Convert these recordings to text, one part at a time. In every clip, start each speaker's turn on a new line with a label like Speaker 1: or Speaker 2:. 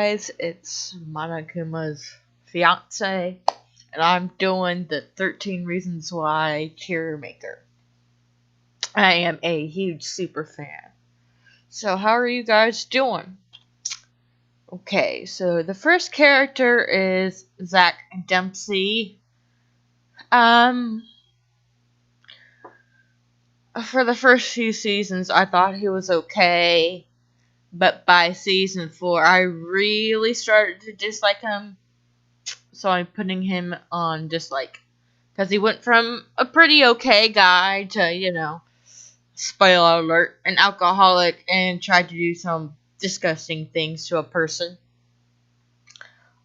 Speaker 1: guys, it's Monokuma's Fiancee, and I'm doing the 13 Reasons Why cheer maker. I am a huge super fan. So how are you guys doing? Okay, so the first character is Zach Dempsey. For the first few seasons, I thought he was okay. But by season 4, I really started to dislike him. So I'm putting him on dislike. Because he went from a pretty okay guy to, spoiler alert, an alcoholic and tried to do some disgusting things to a person.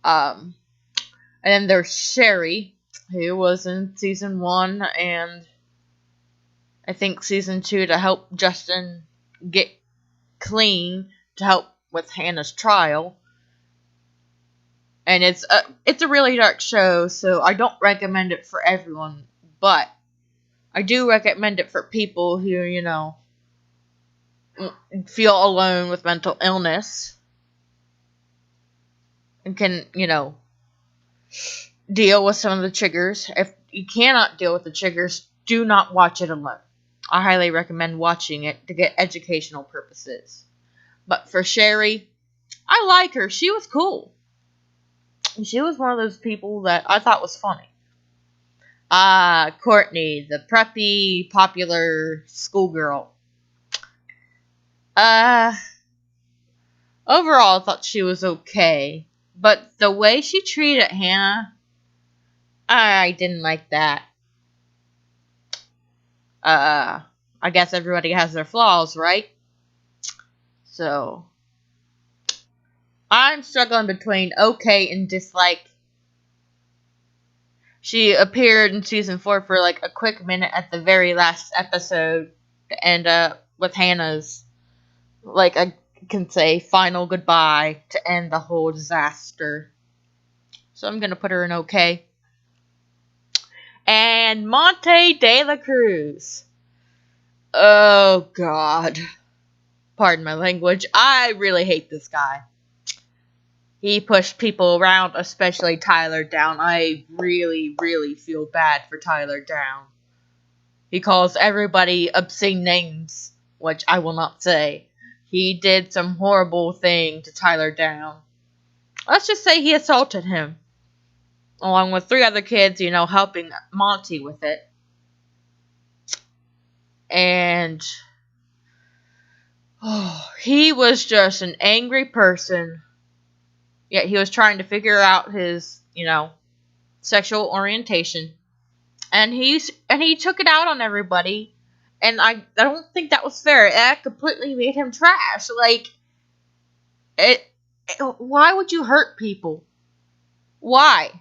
Speaker 1: And then there's Sherry, who was in season 1 and I think season 2 to help Justin get clean to help with Hannah's trial. And it's a really dark show, so I don't recommend it for everyone, but I do recommend it for people who, feel alone with mental illness and can, deal with some of the triggers. If you cannot deal with the triggers, do not watch it alone. I highly recommend watching it to get educational purposes. But for Sherry, I like her. She was cool. She was one of those people that I thought was funny. Courtney, the preppy, popular schoolgirl. Overall, I thought she was okay. But the way she treated Hannah, I didn't like that. I guess everybody has their flaws, right? So, I'm struggling between okay and dislike. She appeared in season 4 for like a quick minute at the very last episode to end up with Hannah's, like I can say, final goodbye to end the whole disaster. So I'm gonna put her in okay. And Monte de la Cruz. Oh God. Pardon my language. I really hate this guy. He pushed people around, especially Tyler, down. I really, really feel bad for Tyler down. He calls everybody obscene names, which I will not say. He did some horrible thing to Tyler down. Let's just say he assaulted him, along with 3 other kids, helping Monty with it. And he was just an angry person. Yet he was trying to figure out his, sexual orientation. And he took it out on everybody. And I don't think that was fair. That completely made him trash. Like, why would you hurt people? Why?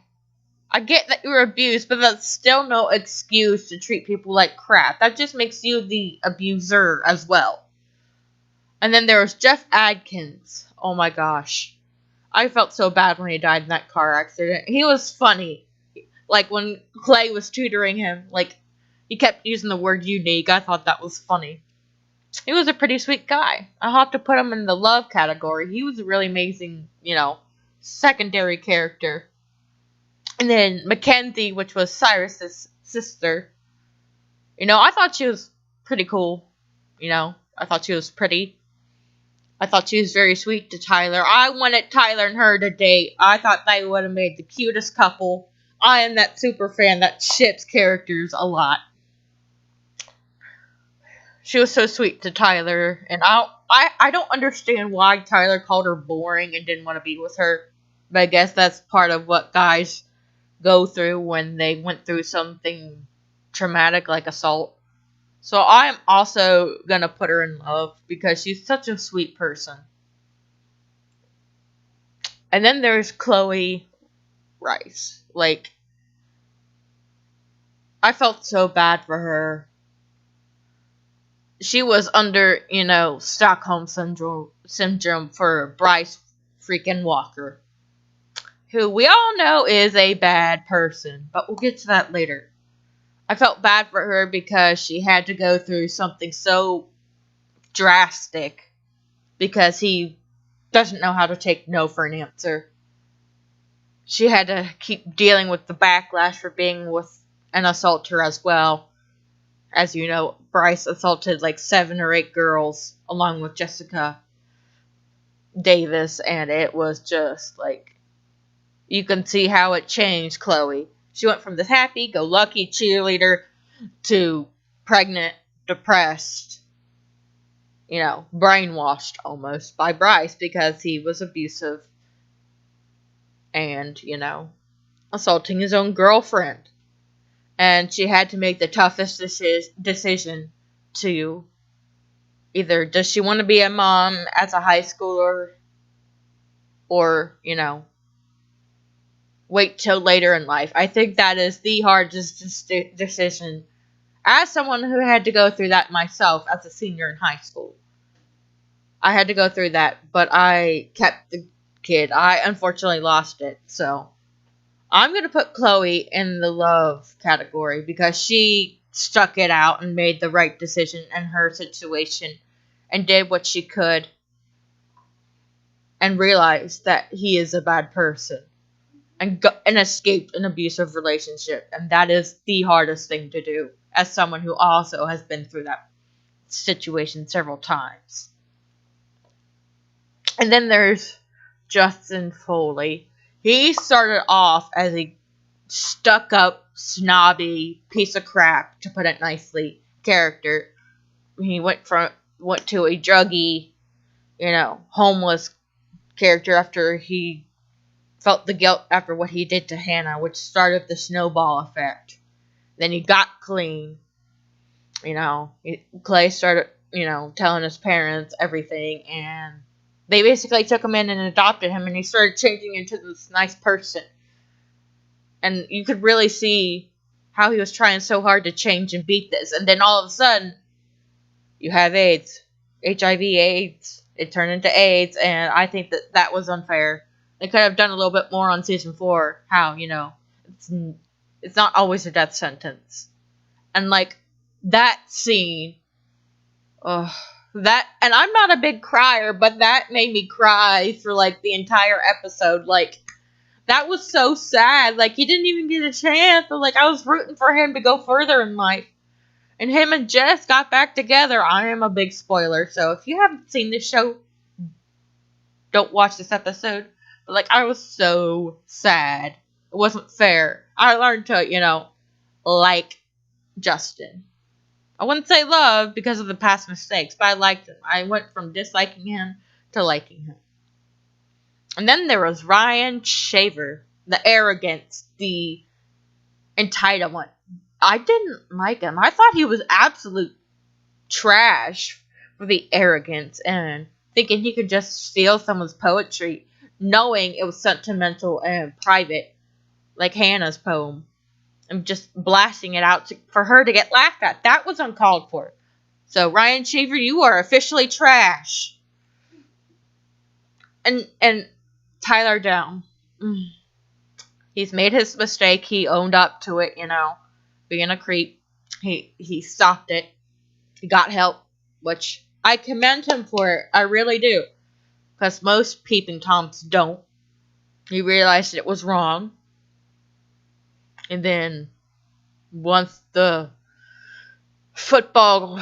Speaker 1: I get that you were abused, but that's still no excuse to treat people like crap. That just makes you the abuser as well. And then there was Jeff Adkins. Oh my gosh. I felt so bad when he died in that car accident. He was funny. Like, when Clay was tutoring him, like, he kept using the word unique. I thought that was funny. He was a pretty sweet guy. I have to put him in the love category. He was a really amazing, secondary character. And then Mackenzie, which was Cyrus's sister. I thought she was pretty cool. I thought she was pretty. I thought she was very sweet to Tyler. I wanted Tyler and her to date. I thought they would have made the cutest couple. I am that super fan that ships characters a lot. She was so sweet to Tyler, and I don't understand why Tyler called her boring and didn't want to be with her. But I guess that's part of what guys go through when they went through something traumatic like assault. So I'm also gonna put her in love because she's such a sweet person. And then there's Chloe Rice. Like, I felt so bad for her. She was under, Stockholm syndrome for Bryce freaking Walker, who we all know is a bad person, but we'll get to that later. I felt bad for her because she had to go through something so drastic because he doesn't know how to take no for an answer. She had to keep dealing with the backlash for being with an assaulter as well. As you know, Bryce assaulted like 7 or 8 girls along with Jessica Davis, and it was just like, you can see how it changed Chloe. She went from this happy-go-lucky cheerleader to pregnant, depressed, brainwashed almost by Bryce because he was abusive and, assaulting his own girlfriend. And she had to make the toughest decision to either does she want to be a mom as a high schooler or, wait till later in life. I think that is the hardest decision as someone who had to go through that myself as a senior in high school. I had to go through that, but I kept the kid. I unfortunately lost it, so I'm going to put Chloe in the love category because she stuck it out and made the right decision in her situation and did what she could and realized that he is a bad person and escaped an abusive relationship. And that is the hardest thing to do as someone who also has been through that situation several times. And then there's Justin Foley. He started off as a stuck-up, snobby piece of crap, to put it nicely, character. He went to a druggy, homeless character after he felt the guilt after what he did to Hannah, which started the snowball effect. Then he got clean. Clay started, telling his parents everything, and they basically took him in and adopted him, and he started changing into this nice person. And you could really see how he was trying so hard to change and beat this. And then all of a sudden, you have AIDS. HIV, AIDS. It turned into AIDS, and I think that was unfair. They could have done a little bit more on season 4. How, it's not always a death sentence. And, that scene, and I'm not a big crier, but that made me cry for, the entire episode. That was so sad. He didn't even get a chance. I was rooting for him to go further in life. And him and Jess got back together. I am a big spoiler, so if you haven't seen this show, don't watch this episode. But, I was so sad. It wasn't fair. I learned to, like Justin. I wouldn't say love because of the past mistakes, but I liked him. I went from disliking him to liking him. And then there was Ryan Shaver. The arrogance, the entitlement. I didn't like him. I thought he was absolute trash for the arrogance and thinking he could just steal someone's poetry, knowing it was sentimental and private, like Hannah's poem, and just blasting it out for her to get laughed at. That was uncalled for. So, Ryan Shaver, you are officially trash. And Tyler Down. He's made his mistake. He owned up to it, being a creep. He stopped it. He got help, which I commend him for it. I really do. Because most peeping Toms don't. He realized it was wrong. And then, once the football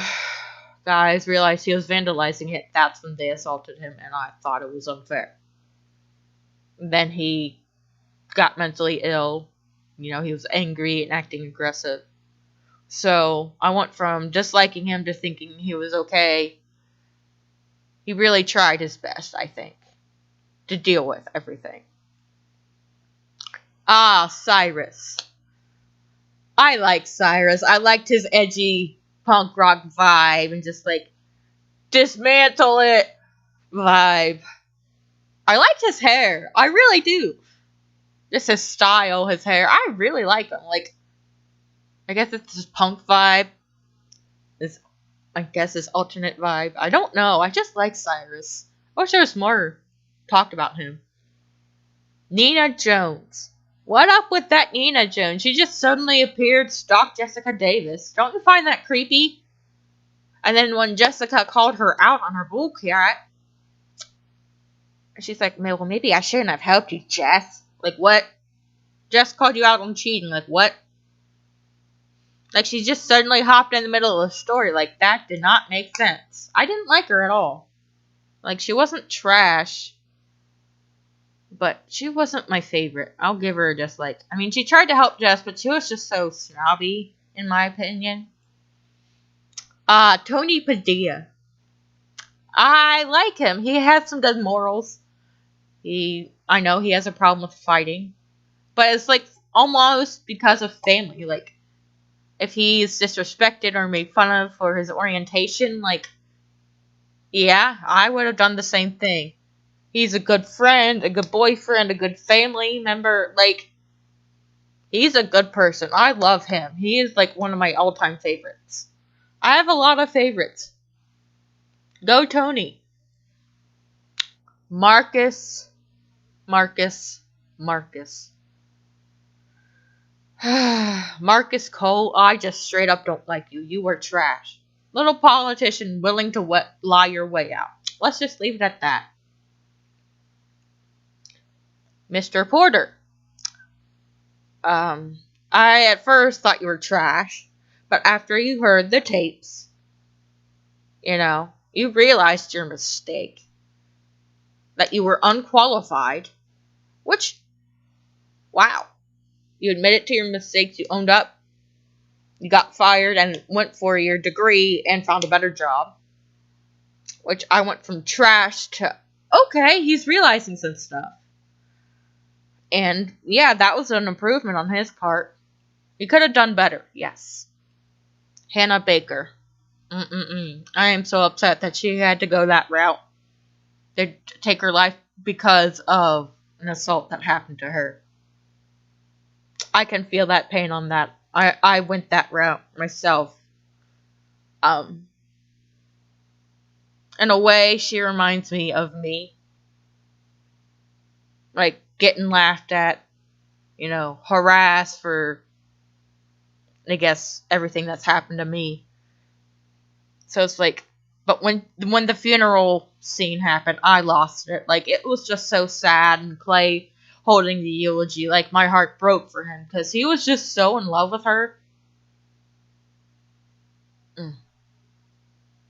Speaker 1: guys realized he was vandalizing it, that's when they assaulted him, and I thought it was unfair. And then he got mentally ill. He was angry and acting aggressive. So, I went from disliking him to thinking he was okay. He really tried his best, I think, to deal with everything. Cyrus. I like Cyrus. I liked his edgy punk rock vibe and just dismantle it vibe. I liked his hair. I really do. Just his style, his hair. I really like him. I guess it's his punk vibe. His alternate vibe. I don't know. I just like Cyrus. I wish there was more talked about him. Nina Jones. What up with that Nina Jones? She just suddenly appeared, stalked Jessica Davis. Don't you find that creepy? And then when Jessica called her out on her bullcat, And she's like, well, maybe I shouldn't have helped you, Jess. Like, what? Jess called you out on cheating. Like, what? Like, she just suddenly hopped in the middle of the story. Like, that did not make sense. I didn't like her at all. Like, she wasn't trash, but she wasn't my favorite. I'll give her a dislike. I mean, she tried to help Jess, but she was just so snobby, in my opinion. Tony Padilla. I like him. He has some good morals. I know he has a problem with fighting, but it's like almost because of family. Like, if he's disrespected or made fun of for his orientation, like, yeah, I would have done the same thing. He's a good friend, a good boyfriend, a good family member. Like, he's a good person. I love him. He is like one of my all-time favorites. I have a lot of favorites. Go Tony. Marcus. Marcus. Marcus Cole, I just straight up don't like you. You were trash. Little politician willing to lie your way out. Let's just leave it at that. Mr. Porter. I at first thought you were trash, but after you heard the tapes, you realized your mistake. That you were unqualified. Which, wow. You admitted to your mistakes, you owned up, you got fired and went for your degree and found a better job. Which I went from trash to, okay, he's realizing some stuff. And yeah, that was an improvement on his part. He could have done better, yes. Hannah Baker. I am so upset that she had to go that route. To take her life because of an assault that happened to her. I can feel that pain on that. I went that route myself. In a way, she reminds me of me. Like, getting laughed at, harassed for, I guess, everything that's happened to me. So it's like, but when the funeral scene happened, I lost it. Like, it was just so sad, and Clay holding the eulogy, like, my heart broke for him, because he was just so in love with her.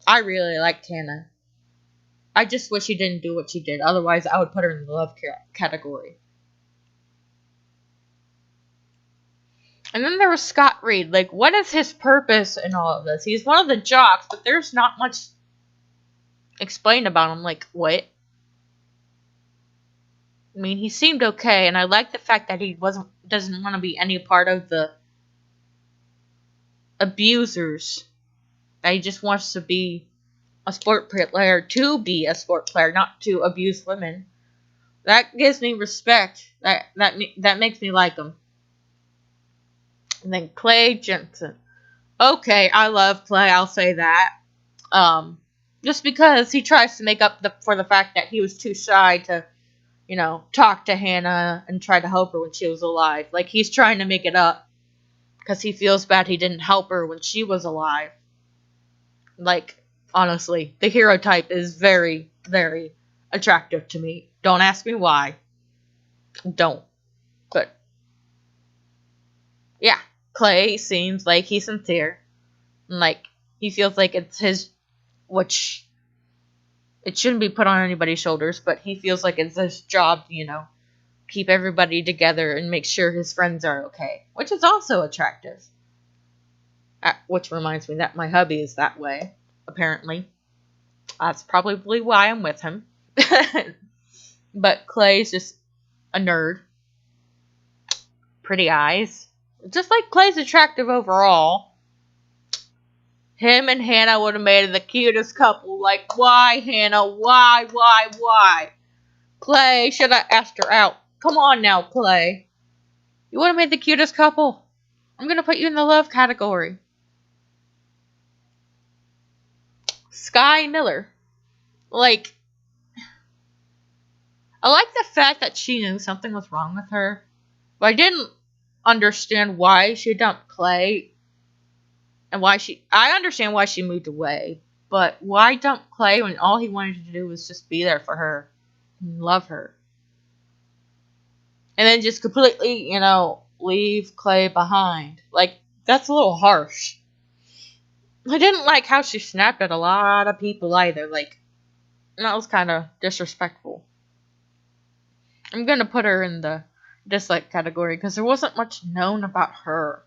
Speaker 1: I really liked Hannah. I just wish she didn't do what she did, otherwise I would put her in the love category. And then there was Scott Reed. Like, what is his purpose in all of this? He's one of the jocks, but there's not much explained about him. Like, what? I mean, he seemed okay, and I like the fact that he doesn't want to be any part of the abusers. That he just wants to be a sport player to be a sport player, not to abuse women. That gives me respect. That makes me like him. And then Clay Jensen. Okay, I love Clay, I'll say that. Just because he tries to make up for the fact that he was too shy to, talk to Hannah and try to help her when she was alive. Like, he's trying to make it up because he feels bad he didn't help her when she was alive. Like, honestly, the hero type is very, very attractive to me. Don't ask me why. Don't. But, yeah, Clay seems like he's sincere. And, like, he feels like it's his, which it shouldn't be put on anybody's shoulders, but he feels like it's his job, keep everybody together and make sure his friends are okay, which is also attractive. Which reminds me that my hubby is that way, apparently. That's probably why I'm with him. But Clay's just a nerd. Pretty eyes. Just like Clay's attractive overall. Him and Hannah would have made it the cutest couple. Like, why, Hannah? Why? Clay should have asked her out. Come on now, Clay. You would have made the cutest couple. I'm going to put you in the love category. Sky Miller. Like, I like the fact that she knew something was wrong with her. But I didn't understand why she dumped Clay. And I understand why she moved away. But why dump Clay when all he wanted to do was just be there for her? and love her. And then just completely, leave Clay behind. Like, that's a little harsh. I didn't like how she snapped at a lot of people either. Like, that was kind of disrespectful. I'm gonna put her in the dislike category because there wasn't much known about her.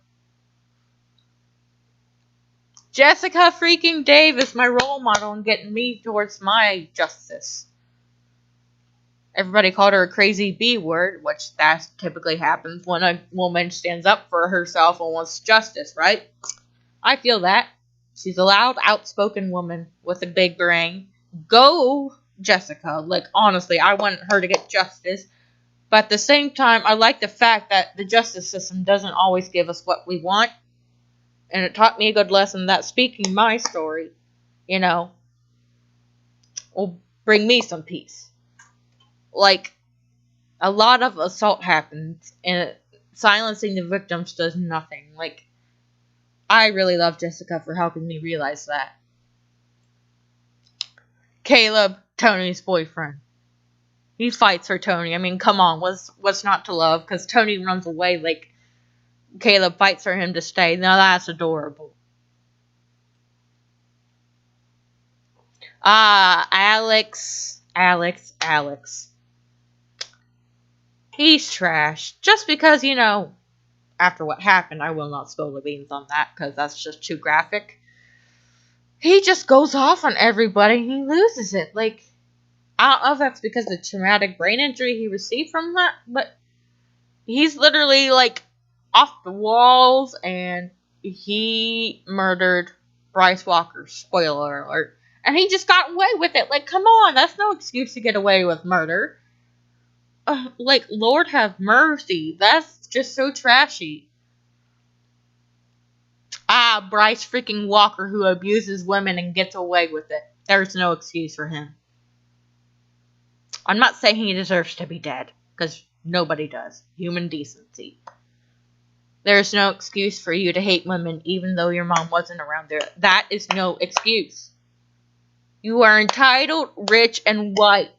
Speaker 1: Jessica freaking Dave is my role model in getting me towards my justice. Everybody called her a crazy B word, which that typically happens when a woman stands up for herself and wants justice, right? I feel that. She's a loud, outspoken woman with a big brain. Go, Jessica. Like, honestly, I want her to get justice. But at the same time, I like the fact that the justice system doesn't always give us what we want. And it taught me a good lesson that speaking my story, will bring me some peace. Like, a lot of assault happens, and silencing the victims does nothing. Like, I really love Jessica for helping me realize that. Caleb, Tony's boyfriend. He fights for Tony. I mean, come on, what's not to love? Because Tony runs away, like, Caleb fights for him to stay. Now that's adorable. Alex. He's trash. Just because, after what happened, I will not spill the beans on that because that's just too graphic. He just goes off on everybody and he loses it. Like, I don't know if that's because of the traumatic brain injury he received from that, but he's literally, like, off the walls, and he murdered Bryce Walker. Spoiler alert. And he just got away with it. Like, come on, that's no excuse to get away with murder. Like, Lord have mercy. That's just so trashy. Bryce freaking Walker, who abuses women and gets away with it. There's no excuse for him. I'm not saying he deserves to be dead, because nobody does. Human decency. There's no excuse for you to hate women even though your mom wasn't around there. That is no excuse. You are entitled, rich, and white.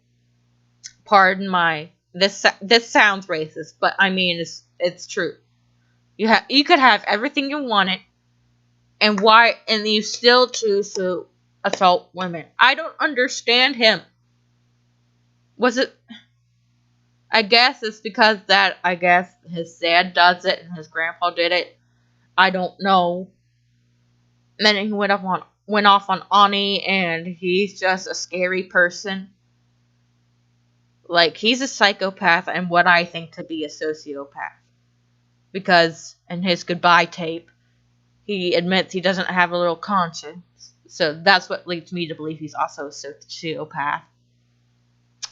Speaker 1: Pardon my... This sounds racist, but I mean, it's true. You could have everything you wanted, and you still choose to assault women. I don't understand him. Was it... I guess it's because his dad does it and his grandpa did it. I don't know. And then he went off on Ani, and he's just a scary person. Like, he's a psychopath and what I think to be a sociopath. Because in his goodbye tape, he admits he doesn't have a little conscience. So that's what leads me to believe he's also a sociopath.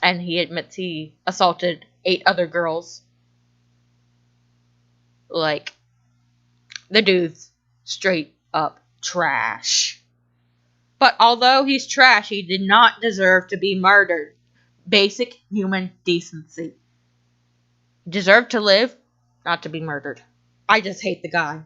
Speaker 1: And he admits he assaulted 8 other girls. Like, the dude's straight up trash. But although he's trash, he did not deserve to be murdered. Basic human decency. He deserved to live, not to be murdered. I just hate the guy.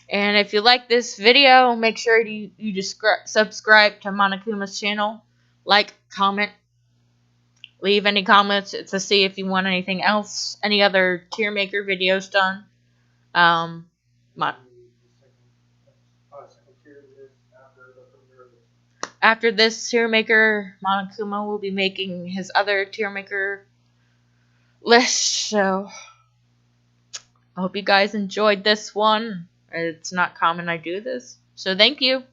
Speaker 1: And if you like this video, make sure you just subscribe to Monokuma's channel. Like, comment, leave any comments to see if you want anything else, any other tier maker videos done. After this tier maker, Monokuma will be making his other tier maker list. So I hope you guys enjoyed this one. It's not common I do this. So thank you.